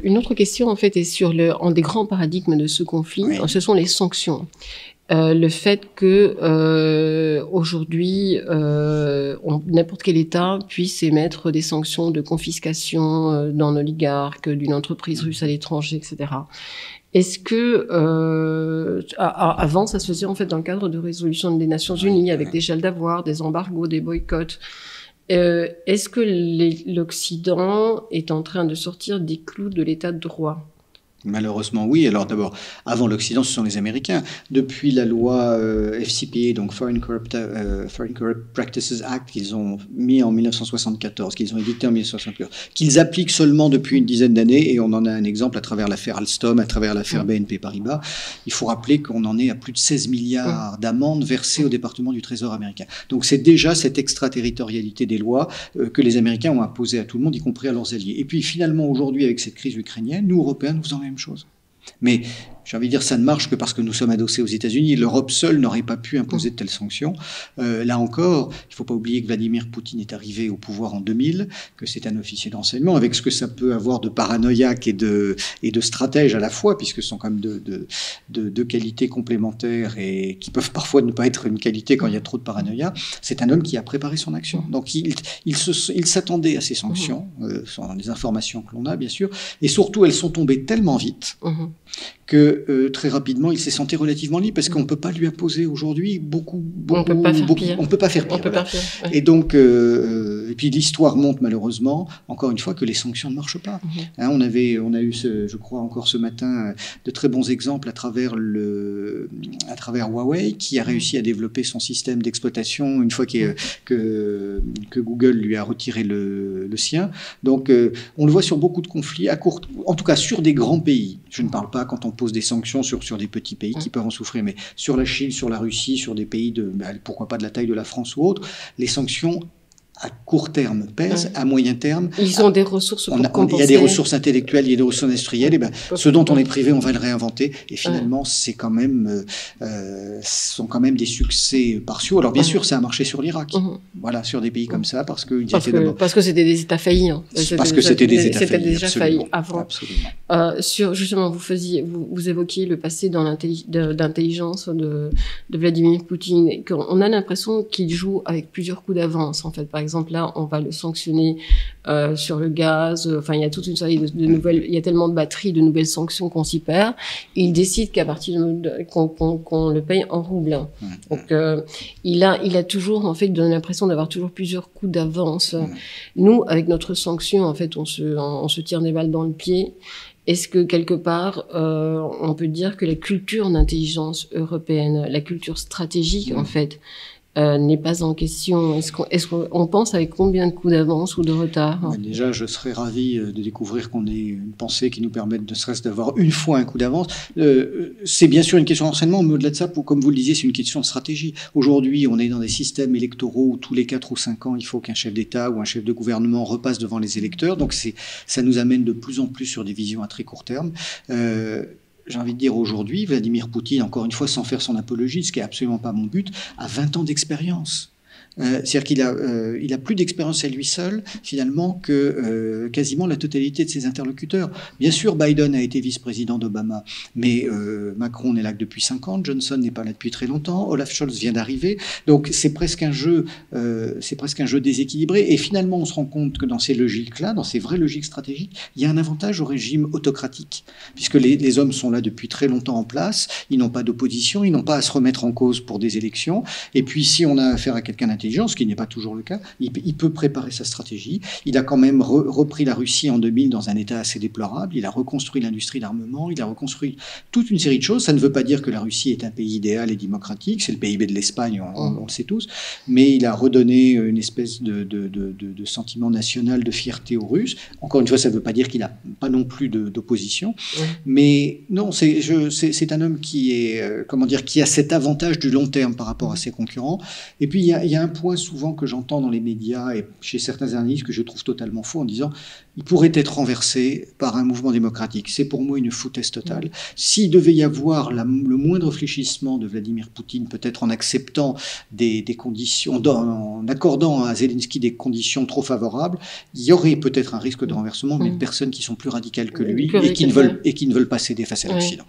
Une autre question, en fait, est sur un des grands paradigmes de ce conflit. Oui. Ce sont les sanctions. Le fait que aujourd'hui, n'importe quel État puisse émettre des sanctions de confiscation d'un oligarque, d'une entreprise russe à l'étranger, etc. Est-ce que avant, ça se faisait en fait dans le cadre de résolutions des Nations Unies avec des gels d'avoirs, des embargos, des boycotts. Est-ce que l'Occident est en train de sortir des clous de l'état de droit? Malheureusement, oui. Alors d'abord, avant l'Occident, ce sont les Américains. Depuis la loi FCPA, donc Foreign Corrupt Practices Act, qu'ils ont mis en 1974, qu'ils ont édité en 1974, qu'ils appliquent seulement depuis une dizaine d'années, et on en a un exemple à travers l'affaire Alstom, à travers l'affaire BNP Paribas. Il faut rappeler qu'on en est à plus de 16 milliards d'amendes versées au département du Trésor américain. Donc c'est déjà cette extraterritorialité des lois que les Américains ont imposée à tout le monde, y compris à leurs alliés. Et puis finalement, aujourd'hui, avec cette crise ukrainienne, nous, Européens, nous faisons la même chose. Mais j'ai envie de dire, ça ne marche que parce que nous sommes adossés aux États-Unis. L'Europe seule n'aurait pas pu imposer de telles sanctions. Là encore, il ne faut pas oublier que Vladimir Poutine est arrivé au pouvoir en 2000, que c'est un officier d'enseignement, avec ce que ça peut avoir de paranoïaque et de stratège à la fois, puisque ce sont quand même deux qualités complémentaires et qui peuvent parfois ne pas être une qualité quand il y a trop de paranoïa. C'est un homme qui a préparé son action. Donc il s'attendait à ces sanctions, ce sont des informations que l'on a, bien sûr, et surtout elles sont tombées tellement vite que très rapidement, il s'est senti relativement libre parce qu'on ne peut pas lui imposer aujourd'hui beaucoup. On ne peut pas faire pire. On peut pas faire pire. Voilà. Ouais. Et donc, et puis l'histoire montre malheureusement, encore une fois, que les sanctions ne marchent pas. Hein, on a eu, je crois encore ce matin, de très bons exemples à travers Huawei, qui a réussi à développer son système d'exploitation une fois que Google lui a retiré le sien. Donc, on le voit sur beaucoup de conflits, en tout cas sur des grands pays. Je ne parle pas quand on pose des sanctions sur des petits pays qui peuvent en souffrir, mais sur la Chine, sur la Russie, sur des pays pourquoi pas de la taille de la France ou autre, les sanctions à court terme pèsent, à moyen terme... Ils ont des ressources pour compenser. Il y a des ressources intellectuelles, il y a des ressources industrielles, et ce dont on est privé, on va le réinventer, et finalement, c'est quand même, sont quand même des succès partiaux. Alors bien sûr, ça a marché sur l'Irak, voilà, sur des pays comme ça, parce que c'était des États faillis. Hein. Parce que c'était des États faillis, c'était déjà failli avant. Absolument. Justement, vous évoquiez le passé d'intelligence de Vladimir Poutine, on a l'impression qu'il joue avec plusieurs coups d'avance, en fait. Par exemple, là, on va le sanctionner sur le gaz. Enfin, il y a toute une série de nouvelles. Il y a tellement de batteries, de nouvelles sanctions qu'on s'y perd. Il décide qu'à partir qu'on le paye en rouble. Donc, il a toujours, en fait, donne l'impression d'avoir toujours plusieurs coups d'avance. Nous, avec notre sanction, en fait, on se tire des balles dans le pied. Est-ce que, quelque part, on peut dire que la culture d'intelligence européenne, la culture stratégique, en fait, n'est pas en question? Est-ce qu'on pense avec combien de coups d'avance ou de retard? Déjà, je serais ravi de découvrir qu'on ait une pensée qui nous permette ne serait-ce d'avoir une fois un coup d'avance. C'est bien sûr une question d'enseignement, mais au-delà de ça, comme vous le disiez, c'est une question de stratégie. Aujourd'hui, on est dans des systèmes électoraux où tous les 4 ou 5 ans, il faut qu'un chef d'État ou un chef de gouvernement repasse devant les électeurs. Donc ça nous amène de plus en plus sur des visions à très court terme. J'ai envie de dire aujourd'hui, Vladimir Poutine, encore une fois, sans faire son apologie, ce qui n'est absolument pas mon but, a 20 ans d'expérience. C'est-à-dire qu'il a plus d'expérience à lui seul, finalement, que quasiment la totalité de ses interlocuteurs. Bien sûr, Biden a été vice-président d'Obama, mais Macron n'est là que depuis 5 ans, Johnson n'est pas là depuis très longtemps, Olaf Scholz vient d'arriver, donc c'est presque un jeu déséquilibré. Et finalement, on se rend compte que dans ces logiques-là, dans ces vraies logiques stratégiques, il y a un avantage au régime autocratique, puisque les hommes sont là depuis très longtemps en place, ils n'ont pas d'opposition, ils n'ont pas à se remettre en cause pour des élections. Et puis, si on a affaire à quelqu'un d'intelligent, ce qui n'est pas toujours le cas, il peut préparer sa stratégie. Il a quand même repris la Russie en 2000 dans un état assez déplorable, il a reconstruit l'industrie d'armement, il a reconstruit toute une série de choses. Ça ne veut pas dire que la Russie est un pays idéal et démocratique, c'est le PIB de l'Espagne, on le sait tous, mais il a redonné une espèce de sentiment national, de fierté aux Russes. Encore une fois, ça ne veut pas dire qu'il n'a pas non plus d'opposition, mais non, c'est un homme qui est, qui a cet avantage du long terme par rapport à ses concurrents. Et puis il y a un point souvent que j'entends dans les médias et chez certains analystes que je trouve totalement faux en disant il pourrait être renversé par un mouvement démocratique. C'est pour moi une foutaise totale. S'il devait y avoir le moindre réfléchissement de Vladimir Poutine, peut-être en acceptant des conditions, en accordant à Zelensky des conditions trop favorables, il y aurait peut-être un risque de renversement, mais de personnes qui sont plus radicales que lui et qui ne veulent pas céder face à l'Occident.